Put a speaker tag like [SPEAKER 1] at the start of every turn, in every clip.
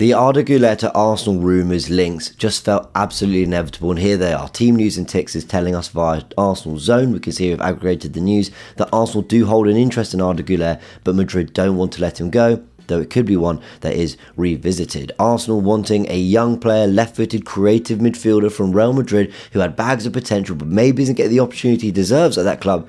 [SPEAKER 1] The Arda Guler to Arsenal rumours links just felt absolutely inevitable, and here they are. Team News and Ticks is telling us via Arsenal Zone, we can see we've aggregated the news, that Arsenal do hold an interest in Arda Guler, but Madrid don't want to let him go, though it could be one that is revisited. Arsenal wanting a young player, left-footed, creative midfielder from Real Madrid who had bags of potential but maybe doesn't get the opportunity he deserves at that club,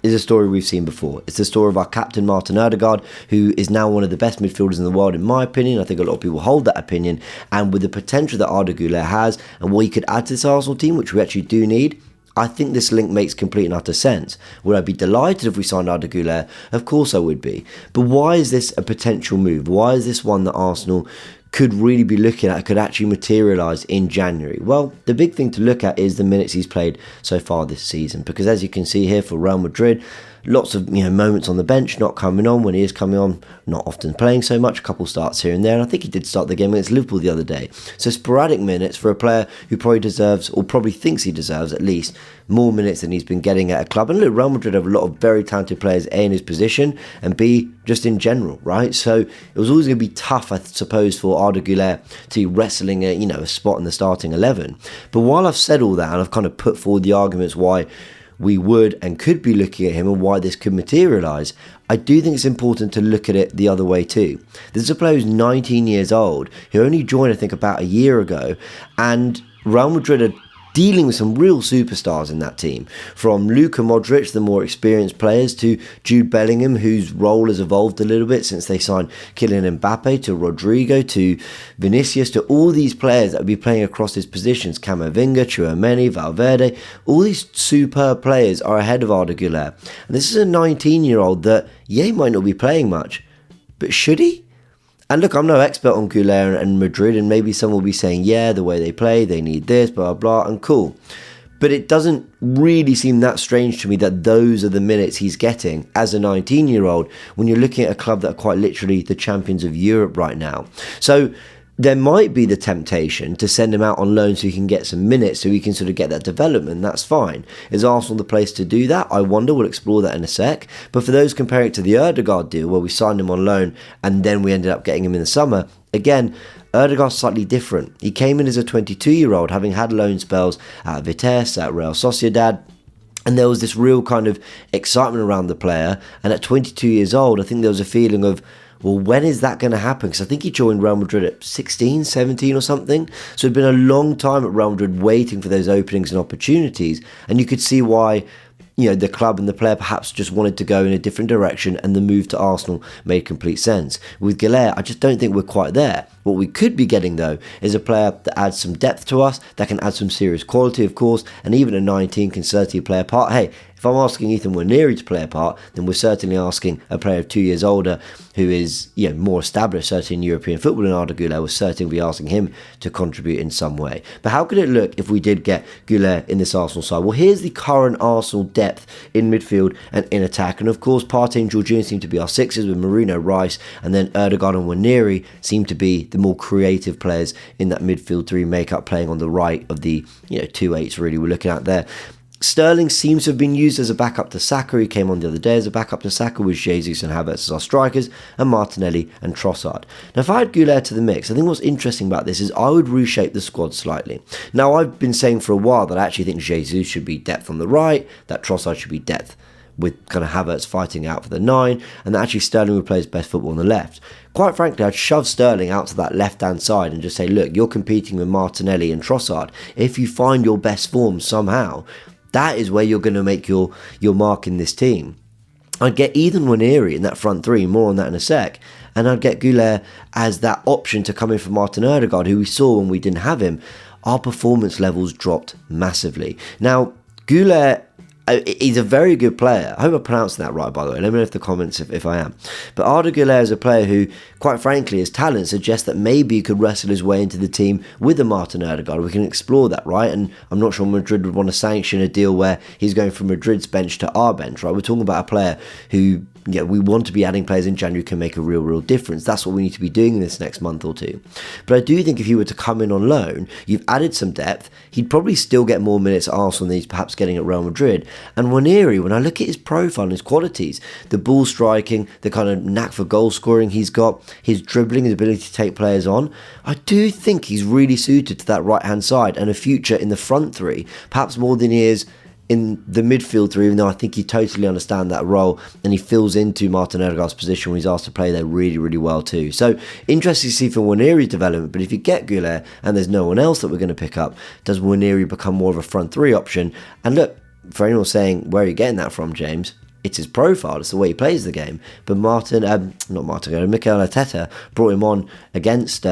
[SPEAKER 1] is a story we've seen before. It's the story of our captain Martin Odegaard, who is now one of the best midfielders in the world in my opinion. I think a lot of people hold that opinion, and with the potential that Arda Guler has and what he could add to this Arsenal team, which we actually do need, I think this link makes complete and utter sense. Would I be delighted if we signed Arda Guler? Of course I would be. But why is this a potential move? Why is this one that Arsenal could really be looking at, could actually materialise in January? Well, the big thing to look at is the minutes he's played so far this season, because as you can see here for Real Madrid, lots of moments on the bench, not coming on. When he is coming on, not often playing so much, a couple starts here and there, and I think he did start the game against Liverpool the other day. So sporadic minutes for a player who probably deserves, or probably thinks he deserves at least, more minutes than he's been getting at a club. And look, Real Madrid have a lot of very talented players, A, in his position, and B, just in general, right? So it was always going to be tough, I suppose, for Arda Guler to be wrestling a spot in the starting 11. But while I've said all that, and I've kind of put forward the arguments why we would and could be looking at him and why this could materialise, I do think it's important to look at it the other way too. This is a player who's 19 years old, who only joined, I think, about a year ago, and Real Madrid are dealing with some real superstars in that team, from Luka Modric, the more experienced players, to Jude Bellingham, whose role has evolved a little bit since they signed Kylian Mbappe, to Rodrigo, to Vinicius, to all these players that will be playing across his positions, Camavinga, Tchouaméni, Valverde. All these superb players are ahead of Arda Guler. And this is a 19-year-old that, he might not be playing much, but should he? And look, I'm no expert on Guler and Madrid, and maybe some will be saying, yeah, the way they play, they need this, blah, blah, and cool. But it doesn't really seem that strange to me that those are the minutes he's getting as a 19-year-old when you're looking at a club that are quite literally the champions of Europe right now. So there might be the temptation to send him out on loan so he can get some minutes, so he can sort of get that development. That's fine. Is Arsenal the place to do that? I wonder. We'll explore that in a sec. But for those comparing it to the Odegaard deal, where we signed him on loan and then we ended up getting him in the summer, again, Odegaard's slightly different. He came in as a 22-year-old, having had loan spells at Vitesse, at Real Sociedad, and there was this real kind of excitement around the player. And at 22 years old, I think there was a feeling of, well, when is that going to happen? Because I think he joined Real Madrid at 16, 17 or something. So it'd been a long time at Real Madrid waiting for those openings and opportunities. And you could see why, the club and the player perhaps just wanted to go in a different direction, and the move to Arsenal made complete sense. With Guler, I just don't think we're quite there. What we could be getting, though, is a player that adds some depth to us, that can add some serious quality, of course, and even a 19 can certainly play a part. Hey, if I'm asking Ethan Waneri to play a part, then we're certainly asking a player of 2 years older who is more established, certainly in European football, and Arda Guler will certainly be asking him to contribute in some way. But how could it look if we did get Guler in this Arsenal side? Well, here's the current Arsenal depth in midfield and in attack. And of course, Partey and Jorginho seem to be our sixes, with Marino, Rice, and then Odegaard and Waneri seem to be the more creative players in that midfield three makeup, playing on the right of the 2-8s really we're looking at there. Sterling seems to have been used as a backup to Saka. He came on the other day as a backup to Saka, with Jesus and Havertz as our strikers, and Martinelli and Trossard. Now, if I had Guler to the mix, I think what's interesting about this is I would reshape the squad slightly. Now, I've been saying for a while that I actually think Jesus should be depth on the right, that Trossard should be depth with kind of Havertz fighting out for the 9, and that actually Sterling would play his best football on the left. Quite frankly, I'd shove Sterling out to that left-hand side and just say, look, you're competing with Martinelli and Trossard. If you find your best form somehow, that is where you're going to make your mark in this team. I'd get Ethan Waneri in that front three, more on that in a sec, and I'd get Guler as that option to come in for Martin Odegaard, who we saw when we didn't have him. Our performance levels dropped massively. Now, Guler, he's a very good player. I hope I'm pronouncing that right, by the way. Let me know in the comments if I am. But Arda Guler is a player who, quite frankly, his talent suggests that maybe he could wrestle his way into the team with a Martin Odegaard. We can explore that, right? And I'm not sure Madrid would want to sanction a deal where he's going from Madrid's bench to our bench, right? We're talking about a player who we want to be adding players in January who can make a real difference. That's what we need to be doing in this next month or two. But I do think if he were to come in on loan, you've added some depth, he'd probably still get more minutes at Arsenal than he's perhaps getting at Real Madrid. And Waneri, when I look at his profile and his qualities, the ball striking, the kind of knack for goal scoring he's got, his dribbling, his ability to take players on, I do think he's really suited to that right-hand side and a future in the front three, perhaps more than he is in the midfield three, even though I think he totally understands that role and he fills into Martin Odegaard's position when he's asked to play there really well too. So interesting to see for Waneri's development, but if you get Guler and there's no one else that we're going to pick up, does Waneri become more of a front three option? And look, for anyone saying, where are you getting that from, James? It's his profile, it's the way he plays the game. But Mikel Arteta brought him on against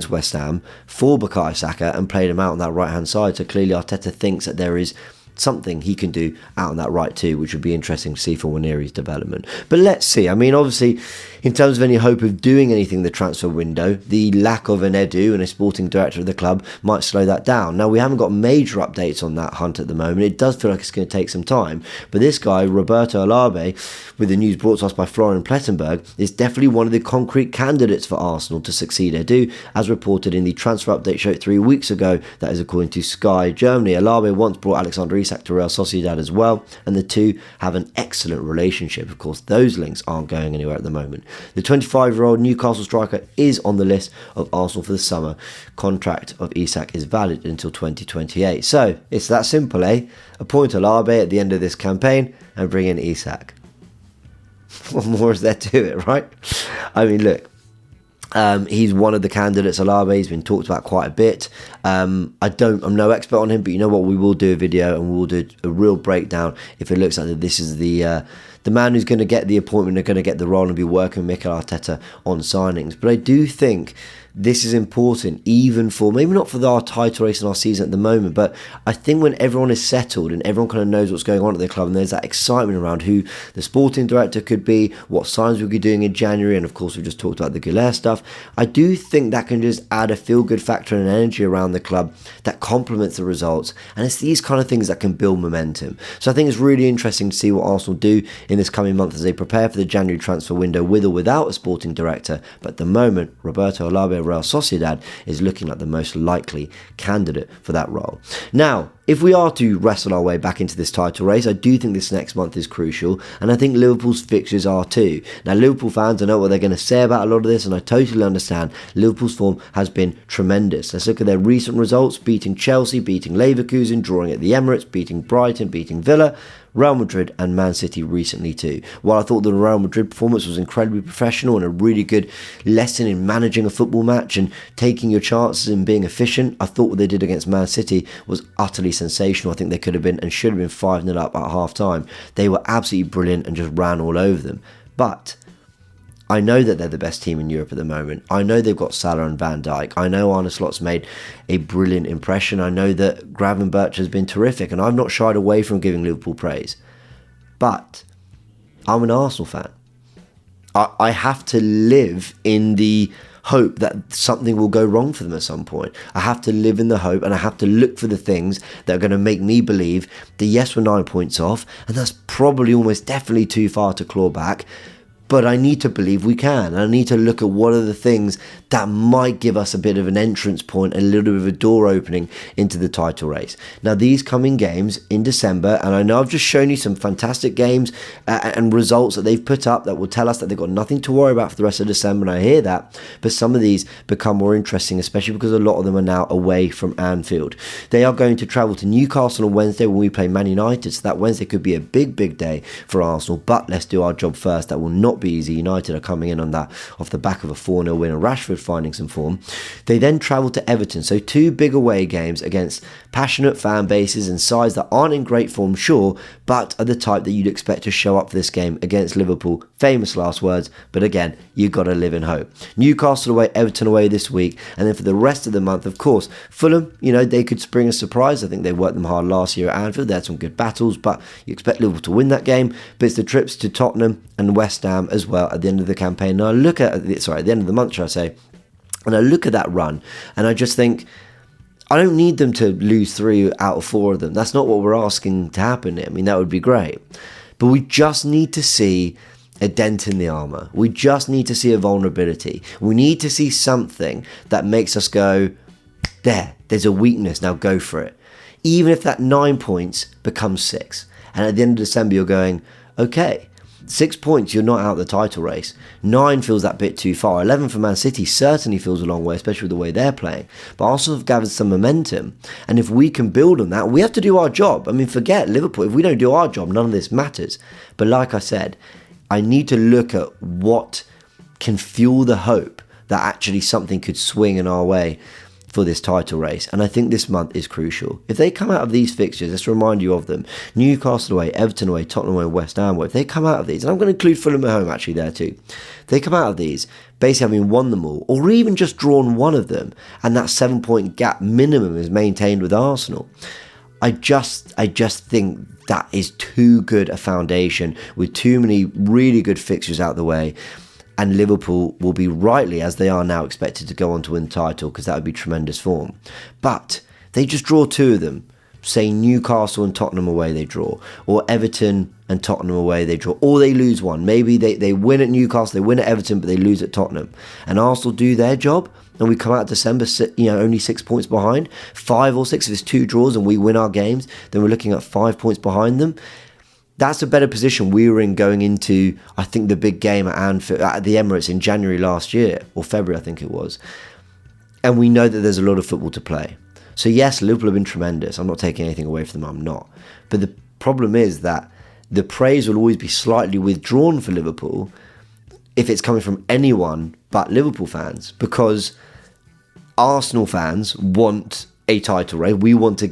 [SPEAKER 1] West Ham for Bukayo Saka and played him out on that right-hand side. So clearly Arteta thinks that there is something he can do out on that right too, which would be interesting to see for Waneri's development. But let's see. I mean, obviously, in terms of any hope of doing anything in the transfer window, the lack of an Edu and a sporting director of the club might slow that down. Now, we haven't got major updates on that hunt at the moment. It does feel like it's going to take some time. But this guy, Roberto Olabe, with the news brought to us by Florian Plettenberg, is definitely one of the concrete candidates for Arsenal to succeed Edu, as reported in the transfer update show 3 weeks ago. That is according to Sky Germany. Olabe once brought Alexander Isak to Real Sociedad as well, and the two have an excellent relationship. Of course, those links aren't going anywhere at the moment. The 25-year-old Newcastle striker is on the list of Arsenal for the summer. Contract of Isak is valid until 2028. So it's that simple, eh? Appoint Olabe at the end of this campaign and bring in Isak. What more is there to it, right? I mean, look, he's one of the candidates. Olabe, he's been talked about quite a bit. I'm no expert on him, but you know what? We will do a video and we'll do a real breakdown if it looks like that this is the man who's going to get the appointment and going to get the role and be working with Mikel Arteta on signings. But I do think this is important, even for, maybe not for our title race in our season at the moment, but I think when everyone is settled and everyone kind of knows what's going on at the club and there's that excitement around who the sporting director could be, what signs we'll be doing in January, and of course we've just talked about the Guler stuff, I do think that can just add a feel-good factor and an energy around the club that complements the results, and it's these kind of things that can build momentum. So I think it's really interesting to see what Arsenal do in this coming month as they prepare for the January transfer window with or without a sporting director, but at the moment, Roberto Olabe Real Sociedad is looking like the most likely candidate for that role. Now, if we are to wrestle our way back into this title race, I do think this next month is crucial, and I think Liverpool's fixtures are too. Now, Liverpool fans, I know what they're going to say about a lot of this, and I totally understand. Liverpool's form has been tremendous. Let's look at their recent results: beating Chelsea, beating Leverkusen, drawing at the Emirates, beating Brighton, beating Villa, Real Madrid and Man City recently too. While I thought the Real Madrid performance was incredibly professional and a really good lesson in managing a football match and taking your chances and being efficient, I thought what they did against Man City was utterly sensational. I think they could have been and should have been 5-0 up at half time. They were absolutely brilliant and just ran all over them. But I know that they're the best team in Europe at the moment. I know they've got Salah and Van Dijk. I know Arne Slot's made a brilliant impression. I know that Gravenberch has been terrific, and I've not shied away from giving Liverpool praise. But I'm an Arsenal fan. I have to live in the hope that something will go wrong for them at some point. I have to live in the hope, and I have to look for the things that are going to make me believe that yes, we're 9 points off, and that's probably almost definitely too far to claw back. But I need to believe we can. I need to look at what are the things that might give us a bit of an entrance point, a little bit of a door opening into the title race. Now, these coming games in December, and I know I've just shown you some fantastic games and results that they've put up that will tell us that they've got nothing to worry about for the rest of December, and I hear that. But some of these become more interesting, especially because a lot of them are now away from Anfield. They are going to travel to Newcastle on Wednesday when we play Man United, so that Wednesday could be a big day for Arsenal. But let's do our job first. That will not be easy. United are coming in on that off the back of a 4-0 win and Rashford finding some form. They then travel to Everton, so 2 big away games against passionate fan bases and sides that aren't in great form, sure, but are the type that you'd expect to show up for this game against Liverpool. Famous last words, but again, you've got to live in hope. Newcastle away, Everton away this week, and then for the rest of the month, of course, Fulham, they could spring a surprise. I think they worked them hard last year at Anfield. They had some good battles, but you expect Liverpool to win that game. But it's the trips to Tottenham and West Ham as well at the end of the campaign. Now I look at, at the end of the month, should I say, and I look at that run, and I just think, I don't need them to lose 3 out of 4 of them. That's not what we're asking to happen. I mean, that would be great. But we just need to see a dent in the armour. We just need to see a vulnerability. We need to see something that makes us go, there's a weakness, now go for it. Even if that 9 points becomes 6. And at the end of December, you're going, okay, 6 points, you're not out of the title race. 9 feels that bit too far. 11 for Man City certainly feels a long way, especially with the way they're playing. But Arsenal have gathered some momentum. And if we can build on that, we have to do our job. I mean, forget Liverpool. If we don't do our job, none of this matters. But like I said, I need to look at what can fuel the hope that actually something could swing in our way for this title race. And I think this month is crucial. If they come out of these fixtures, let's remind you of them. Newcastle away, Everton away, Tottenham away, West Ham away. If they come out of these, and I'm going to include Fulham at home actually there too. If they come out of these, basically having won them all, or even just drawn one of them, and that 7-point gap minimum is maintained with Arsenal, I just think that is too good a foundation with too many really good fixtures out the way. And Liverpool will be rightly, as they are now, expected to go on to win the title because that would be tremendous form. But they just draw 2 of them. Say Newcastle and Tottenham away they draw, or Everton and Tottenham away they draw, or they lose one. Maybe they win at Newcastle, they win at Everton, but they lose at Tottenham. And Arsenal do their job, and we come out of December, only 6 points behind, 5 or 6 if it's 2 draws and we win our games, then we're looking at 5 points behind them. That's a better position we were in going into, I think, the big game at the Emirates in January last year, or February I think it was. And we know that there's a lot of football to play. So yes, Liverpool have been tremendous. I'm not taking anything away from them, I'm not. But the problem is that the praise will always be slightly withdrawn for Liverpool if it's coming from anyone but Liverpool fans, because Arsenal fans want a title race. We want to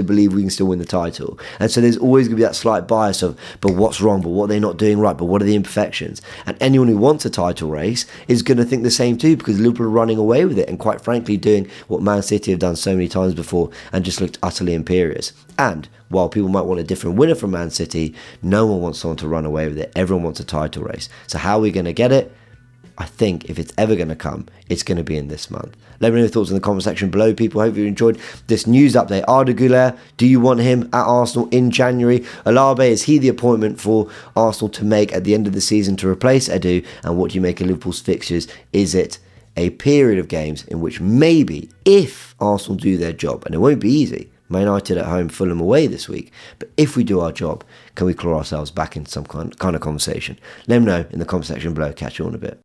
[SPEAKER 1] believe we can still win the title. And so there's always going to be that slight bias of, but what's wrong? But what are they not doing right? But what are the imperfections? And anyone who wants a title race is going to think the same too, because Liverpool are running away with it and quite frankly doing what Man City have done so many times before and just looked utterly imperious. And while people might want a different winner from Man City, no one wants someone to run away with it. Everyone wants a title race. So how are we going to get it? I think if it's ever going to come, it's going to be in this month. Let me know your thoughts in the comment section below, people. Hope you enjoyed this news update. Arda Guler, do you want him at Arsenal in January? Olabe, is he the appointment for Arsenal to make at the end of the season to replace Edu? And what do you make of Liverpool's fixtures? Is it a period of games in which maybe, if Arsenal do their job, and it won't be easy, Man United at home, Fulham away this week, but if we do our job, can we claw ourselves back into some kind of conversation? Let me know in the comment section below. Catch you all in a bit.